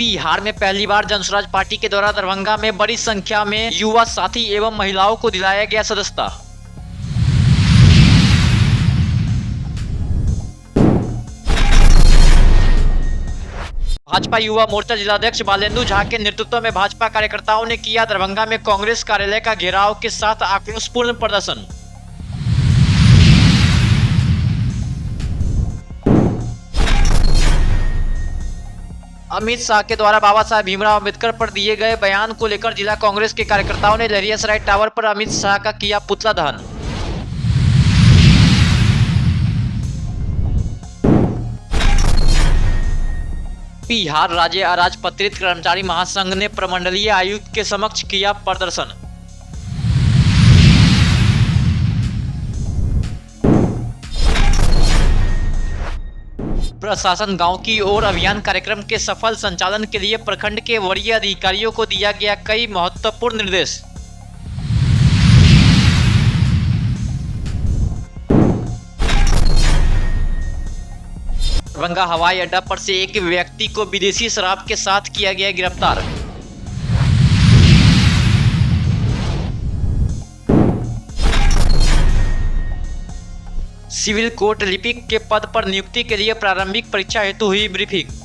बिहार में पहली बार जनसुराज पार्टी के द्वारा दरभंगा में बड़ी संख्या में युवा साथी एवं महिलाओं को दिलाया गया सदस्यता। भाजपा युवा मोर्चा जिलाध्यक्ष बालेंदु झा के नेतृत्व में भाजपा कार्यकर्ताओं ने किया दरभंगा में कांग्रेस कार्यालय का घेराव के साथ आक्रोशपूर्ण प्रदर्शन। अमित शाह के द्वारा बाबा साहेब भीमराव अम्बेडकर पर दिए गए बयान को लेकर जिला कांग्रेस के कार्यकर्ताओं ने लहरियासराय टावर पर अमित शाह का किया पुतला दहन। बिहार राज्य अराजपत्रित कर्मचारी महासंघ ने प्रमंडलीय आयुक्त के समक्ष किया प्रदर्शन। प्रशासन गांव की ओर अभियान कार्यक्रम के सफल संचालन के लिए प्रखंड के वरीय अधिकारियों को दिया गया कई महत्वपूर्ण निर्देश। दरभंगा हवाई अड्डा पर से एक व्यक्ति को विदेशी शराब के साथ किया गया गिरफ्तार। सिविल कोर्ट लिपिक के पद पर नियुक्ति के लिए प्रारंभिक परीक्षा हेतु हुई ब्रीफिंग।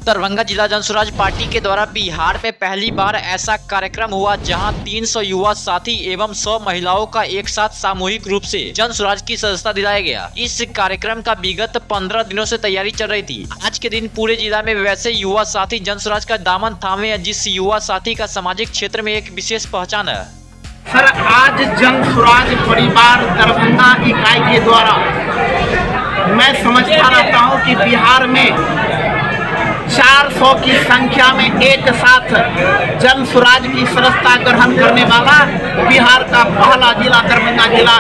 दरभंगा जिला जनसुराज पार्टी के द्वारा बिहार में पहली बार ऐसा कार्यक्रम हुआ जहां 300 युवा साथी एवं 100 महिलाओं का एक साथ सामूहिक रूप से जनसुराज की सदस्यता दिलाया गया। इस कार्यक्रम का विगत 15 दिनों से तैयारी चल रही थी। आज के दिन पूरे जिला में वैसे युवा साथी जनसुराज का दामन थामे, जिस युवा साथी का सामाजिक क्षेत्र में एक विशेष पहचान है। सर, आज जनसुराज परिवार दरभंगा इकाई के द्वारा मैं समझता रहता हूँ कि बिहार में 400 की संख्या में एक साथ जनसुराज की सदस्यता ग्रहण करने वाला बिहार का पहला जिला दरभंगा जिला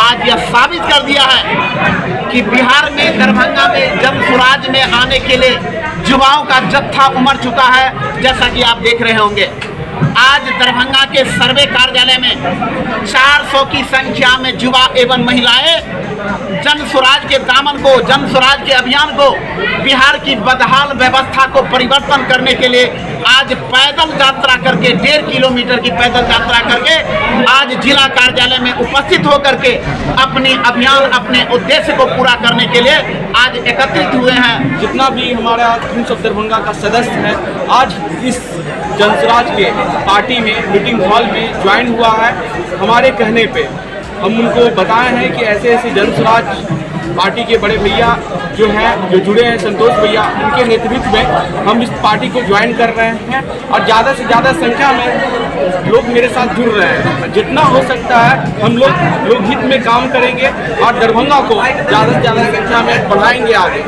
आज यह साबित कर दिया है कि बिहार में दरभंगा में जनसुराज में आने के लिए युवाओं का जत्था उमड़ चुका है। जैसा कि आप देख रहे होंगे, आज दरभंगा के सर्वे कार्यालय में 400 की संख्या में युवा एवं महिलाएं जनसुराज के दामन को, जनसुराज के अभियान को, बिहार की बदहाल व्यवस्था को परिवर्तन करने के लिए आज पैदल यात्रा करके 1.5 किलोमीटर की पैदल यात्रा करके आज जिला कार्यालय में उपस्थित होकर के अपनी अभियान, अपने उद्देश्य को पूरा करने के लिए आज एकत्रित हुए हैं। जितना भी हमारा किंग्स ऑफ दरभंगा का सदस्य है आज इस जनसुराज के पार्टी में मीटिंग हॉल में ज्वाइन हुआ है। हमारे कहने पे हम उनको बताए हैं कि ऐसे ऐसे जनसुराज पार्टी के बड़े भैया जो हैं, जो जुड़े हैं, संतोष भैया, उनके नेतृत्व में हम इस पार्टी को ज्वाइन कर रहे हैं और ज़्यादा से ज़्यादा संख्या में लोग मेरे साथ जुड़ रहे हैं। जितना हो सकता है हम लोग हित में काम करेंगे और दरभंगा को ज़्यादा से ज़्यादा संख्या में बढ़ाएंगे आगे।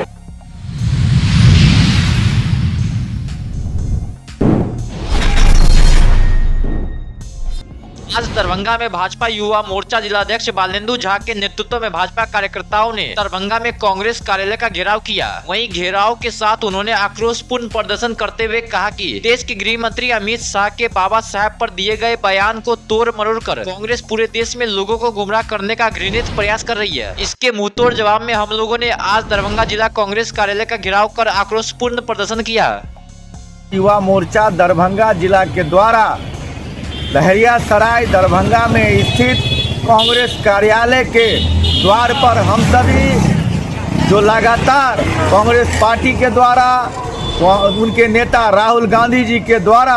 आज दरभंगा में भाजपा युवा मोर्चा जिलाध्यक्ष बालेंदु झा के नेतृत्व में भाजपा कार्यकर्ताओं ने दरभंगा में कांग्रेस कार्यालय का घेराव किया। वहीं घेराव के साथ उन्होंने आक्रोशपूर्ण प्रदर्शन करते हुए कहा कि देश के गृह मंत्री अमित शाह के बाबा साहेब पर दिए गए बयान को तोड़ मरोड़ कर कांग्रेस पूरे देश में लोगों को गुमराह करने का घृणित प्रयास कर रही है। इसके मुंहतोड़ जवाब में हम लोगों ने आज दरभंगा जिला कांग्रेस कार्यालय का घेराव कर आक्रोशपूर्ण प्रदर्शन किया। युवा मोर्चा दरभंगा जिला के द्वारा लहरियासराय दरभंगा में स्थित कांग्रेस कार्यालय के द्वार पर हम सभी जो लगातार कांग्रेस पार्टी के द्वारा उनके नेता राहुल गांधी जी के द्वारा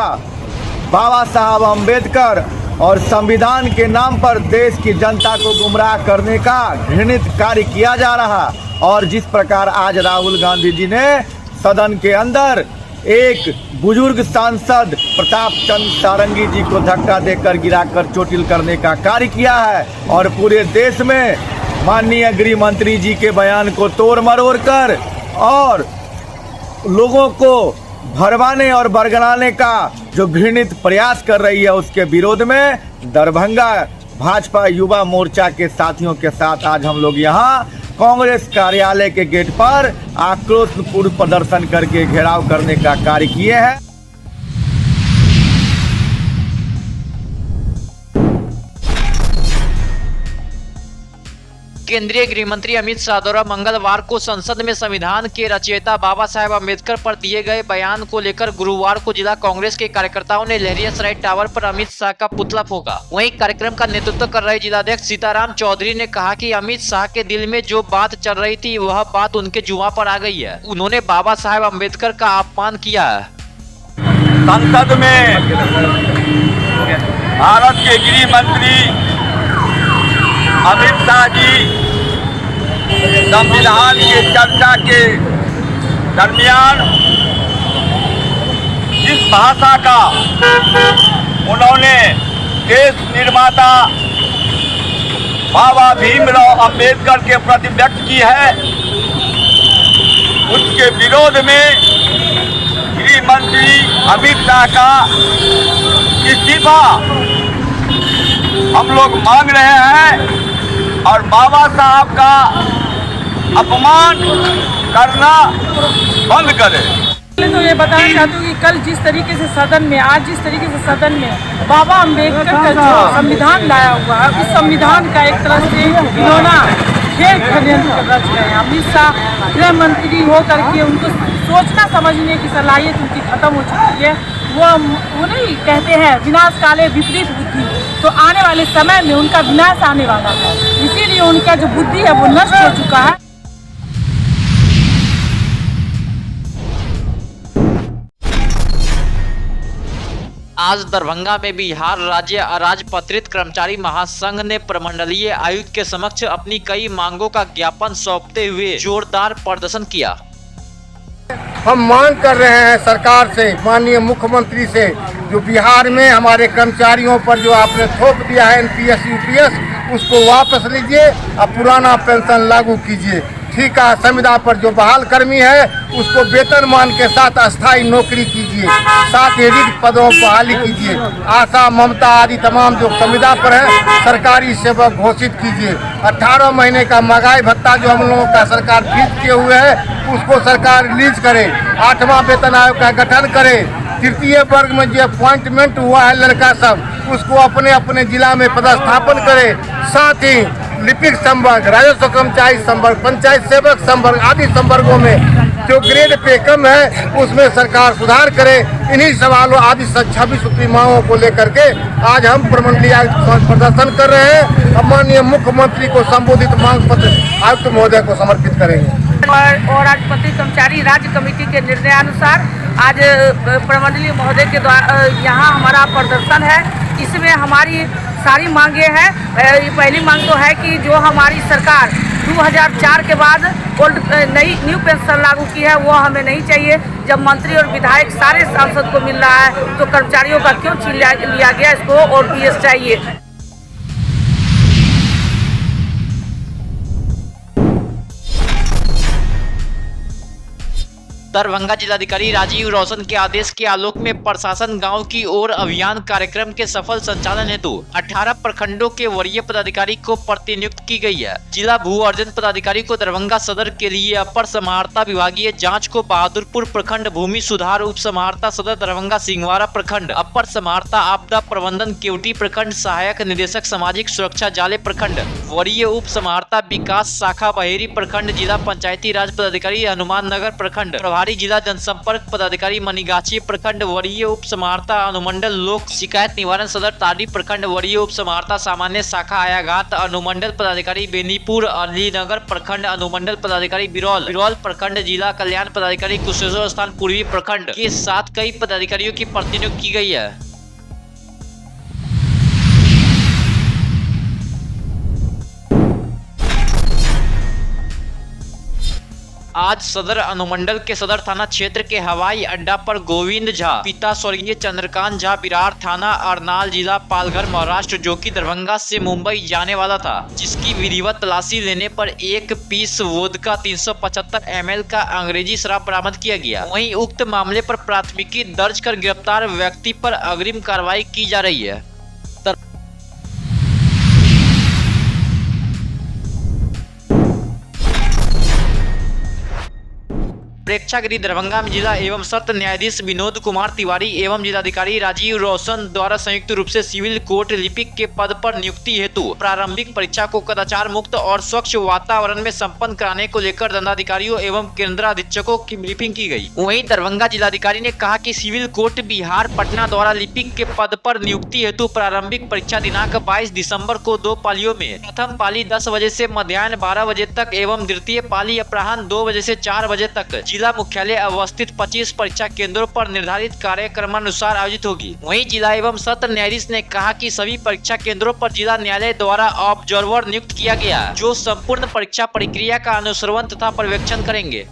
बाबा साहब अम्बेडकर और संविधान के नाम पर देश की जनता को गुमराह करने का घृणित कार्य किया जा रहा, और जिस प्रकार आज राहुल गांधी जी ने सदन के अंदर एक बुजुर्ग सांसद प्रताप चंद्र सारंगी जी को धक्का देकर गिराकर चोटिल करने का कार्य किया है, और पूरे देश में माननीय गृह मंत्री जी के बयान को तोड़ मरोड़ कर और लोगों को भरमाने और बरगलाने का जो घृणित प्रयास कर रही है, उसके विरोध में दरभंगा भाजपा युवा मोर्चा के साथियों के साथ आज हम लोग यहाँ कांग्रेस कार्यालय के गेट पर आक्रोशपूर्ण प्रदर्शन करके घेराव करने का कार्य किए हैं। केंद्रीय गृह मंत्री अमित शाह द्वारा मंगलवार को संसद में संविधान के रचयिता बाबा साहेब अम्बेडकर पर दिए गए बयान को लेकर गुरुवार को जिला कांग्रेस के कार्यकर्ताओं ने लहरियासराय टावर पर अमित शाह का पुतला फूंका। वहीं कार्यक्रम का नेतृत्व कर रहे जिलाध्यक्ष सीताराम चौधरी ने कहा कि अमित शाह के दिल में जो बात चल रही थी वह बात उनके जुबां पर आ गई है। उन्होंने बाबा साहेब अम्बेडकर का अपमान किया है। संसद में भारत के गृह मंत्री अमित शाह जी संविधान की चर्चा के दरमियान जिस भाषा का उन्होंने देश निर्माता बाबा भीमराव अंबेडकर के प्रति व्यक्त की है, उसके विरोध में गृह मंत्री अमित शाह का इस्तीफा हम लोग मांग रहे हैं और बाबा साहब का अपमान करना बंद करें। तो ये बताना चाहती हूँ कि कल जिस तरीके से सदन में बाबा अम्बेडकर का जो संविधान लाया हुआ है, उस संविधान का एक तरह से इन्होंने खेल षड्यंत्र रच गए हैं। अमित शाह गृह मंत्री हो करके उनको सोचना समझने की सलाहियत उनकी खत्म हो चुकी है। वो नहीं कहते हैं विनाश काले विपरीत बुद्धि, तो आने वाले समय में उनका विनाश आने वाला है, इसीलिए उनका जो बुद्धि है वो नष्ट हो चुका है। आज दरभंगा में बिहार राज्य अराजपत्रित कर्मचारी महासंघ ने प्रमंडलीय आयुक्त के समक्ष अपनी कई मांगों का ज्ञापन सौंपते हुए जोरदार प्रदर्शन किया। हम मांग कर रहे हैं सरकार से, माननीय मुख्यमंत्री से, जो बिहार में हमारे कर्मचारियों पर जो आपने थोप दिया है एनपीएस यूपीएस, उसको वापस लीजिए और पुराना पेंशन लागू कीजिए। ठेका संविदा पर जो बहाल कर्मी है उसको वेतनमान के साथ अस्थायी नौकरी कीजिए, साथ ही रिक्त पदों पर बहाली कीजिए। आशा ममता आदि तमाम जो संविदा पर है सरकारी सेवक घोषित कीजिए। 18 महीने का महंगाई भत्ता जो हम लोगों का सरकार फ्रीज किए हुए है उसको सरकार रिलीज करे। 8वां वेतन आयोग का गठन करे। तृतीय वर्ग में जो अपॉइंटमेंट हुआ है लड़का सब, उसको अपने अपने जिला में पदस्थापन करे। साथ ही लिपिक संवर्ग, राजस्व कर्मचारी संवर्ग, पंचायत सेवक संवर्ग आदि संवर्गों में जो ग्रेड पे कम है उसमें सरकार सुधार करे। इन्हीं सवालों आदि 26 सूत्री मांगों को लेकर के आज हम प्रमंडलीय आयुक्त प्रदर्शन कर रहे हैं। अब माननीय मुख्यमंत्री को संबोधित मांग पत्र आयुक्त महोदय को समर्पित करेंगे। और राजपत्रित कर्मचारी राज्य कमेटी के निर्णयानुसार आज प्रमंडलीय महोदय के द्वारा यहाँ हमारा प्रदर्शन है। इसमें हमारी सारी मांगे हैं। पहली मांग तो है कि जो हमारी सरकार 2004 के बाद न्यू पेंशन लागू की है वो हमें नहीं चाहिए। जब मंत्री और विधायक सारे सांसद को मिल रहा है तो कर्मचारियों का क्यों छीन लिया गया, इसको और पीएस चाहिए। दरभंगा जिलाधिकारी राजीव रोशन के आदेश के आलोक में प्रशासन गांव की ओर अभियान कार्यक्रम के सफल संचालन हेतु 18 प्रखंडों के वरीय पदाधिकारी को प्रतिनियुक्त की गई है। जिला भू अर्जन पदाधिकारी को दरभंगा सदर के लिए, अपर समाहर्ता विभागीय जांच को बहादुरपुर प्रखंड, भूमि सुधार उप समाहर्ता सदर दरभंगा सिंहवाड़ा प्रखंड, अपर समाहर्ता आपदा प्रबंधन केवटी प्रखंड, सहायक निदेशक सामाजिक सुरक्षा जाले प्रखंड, वरीय उप समाहर्ता विकास शाखा बहेरी प्रखंड, जिला पंचायती राज पदाधिकारी हनुमान नगर प्रखंड, प्रभारी जिला जनसंपर्क पदाधिकारी मनीगाछी प्रखंड, वरीय उप समाहर्ता अनुमंडल लोक शिकायत निवारण सदर तारी प्रखंड, वरीय उप समाहर्ता सामान्य शाखा आयाघाट अनुमंडल पदाधिकारी बेनीपुर अलीनगर प्रखंड, अनुमंडल पदाधिकारी बिरौल प्रखंड, जिला कल्याण पदाधिकारी कुशेश्वर स्थान पूर्वी प्रखंड के साथ कई पदाधिकारियों की प्रतिनियुक्ति की गई है। आज सदर अनुमंडल के सदर थाना क्षेत्र के हवाई अड्डा पर गोविंद झा पिता स्वर्गीय चंद्रकांत झा विरार थाना अरनाल जिला पालघर महाराष्ट्र जो कि दरभंगा से मुंबई जाने वाला था, जिसकी विधिवत तलाशी लेने पर एक पीस वोदका 375 ml का अंग्रेजी शराब बरामद किया गया। वहीं उक्त मामले पर प्राथमिकी दर्ज कर गिरफ्तार व्यक्ति पर अग्रिम कार्रवाई की जा रही है। प्रेक्षागृह दरभंगा में जिला एवं सत्र न्यायाधीश विनोद कुमार तिवारी एवं जिलाधिकारी राजीव रोशन द्वारा संयुक्त रूप से सिविल कोर्ट लिपिक के पद पर नियुक्ति हेतु प्रारंभिक परीक्षा को कदाचार मुक्त और स्वच्छ वातावरण में संपन्न कराने को लेकर दंडाधिकारियों एवं केंद्राधीक्षकों की ब्रीफिंग की गई। वहीं दरभंगा जिलाधिकारी ने कहा कि सिविल कोर्ट बिहार पटना द्वारा लिपिक के पद पर नियुक्ति हेतु प्रारंभिक परीक्षा दिनांक 22 दिसंबर को 2 पालियों में प्रथम पाली 10 बजे से मध्याह्न 12 बजे तक एवं द्वितीय पाली अपराह्न 2 बजे से 4 बजे तक जिला मुख्यालय अवस्थित 25 परीक्षा केंद्रों पर निर्धारित कार्यक्रमानुसार आयोजित होगी। वहीं जिला एवं सत्र न्यायाधीश ने कहा कि सभी परीक्षा केंद्रों पर जिला न्यायालय द्वारा ऑब्जर्वर नियुक्त किया गया जो संपूर्ण परीक्षा प्रक्रिया का अनुश्रवण तथा पर्यवेक्षण करेंगे।